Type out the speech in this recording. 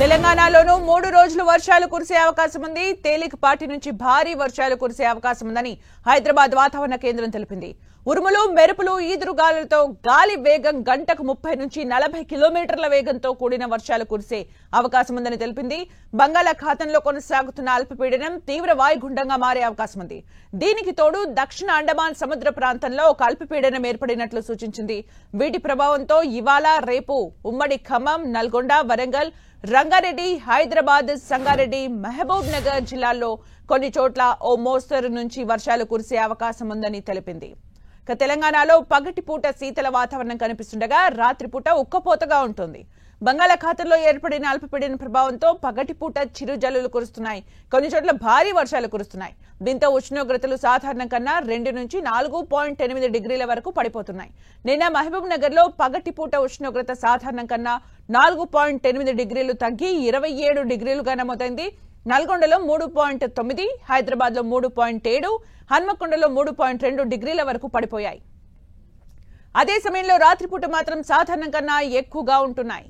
తెలంగాణలోనూ 3 రోజులు వర్షాలు కురిసే అవకాశం ఉంది. తేలికపాటి నుంచి భారీ వర్షాలు కురిసే అవకాశం ఉందని హైదరాబాద్ వాతావరణ కేంద్రం తెలిపింది. ఉరుములు, మెరుపులు, ఈదురుగాలులతో గాలి వేగం గంటకు 30 నుంచి 40 కిలోమీటర్ల వేగంతో కూడిన వర్షాలు కురిసే అవకాశం ఉందని తెలిపింది. బంగాళాఖాతంలో కొనసాగుతున్న అల్పపీడనం తీవ్ర వాయుగుండంగా మారే అవకాశం ఉంది. దీనికి తోడు దక్షిణ అండమాన్ సముద్ర ప్రాంతంలో ఒక అల్పపీడనం ఏర్పడినట్లు సూచించింది. వీటి ప్రభావంతో ఇవాళ, రేపు ఉమ్మడి ఖమ్మం, నల్గొండ, వరంగల్, రంగారెడ్డి, హైదరాబాద్, సంగారెడ్డి, మహబూబ్ నగర్ జిల్లాల్లో కొన్ని చోట్ల ఓ మోస్తరు నుంచి వర్షాలు కురిసే అవకాశం ఉందని తెలిపింది. తెలంగాణలో పగటిపూట శీతల వాతావరణం కనిపిస్తుండగా రాత్రిపూట ఉక్కపోతగా ఉంటుంది. బంగాళాఖాతంలో ఏర్పడిన అల్పపీడన ప్రభావంతో పగటిపూట చిరుజల్లులు కురుస్తున్నాయి. కొన్ని చోట్ల భారీ వర్షాలు కురుస్తున్నాయి. దీంతో ఉష్ణోగ్రతలు సాధారణం కన్నా 2 నుంచి 4.8 డిగ్రీల వరకు పడిపోతున్నాయి. నిన్న మహబూబ్ నగర్ లో పగటిపూట ఉష్ణోగ్రత సాధారణం కన్నా 4.8 డిగ్రీలు తగ్గి 27 డిగ్రీలుగా నమోదైంది. నల్గొండలో 3.9, హైదరాబాద్ లో 3.7, హన్మకొండలో 3.2 డిగ్రీల వరకు పడిపోయాయి. అదే సమయంలో రాత్రిపూట మాత్రం సాధారణం కన్నా ఎక్కువగా ఉంటున్నాయి.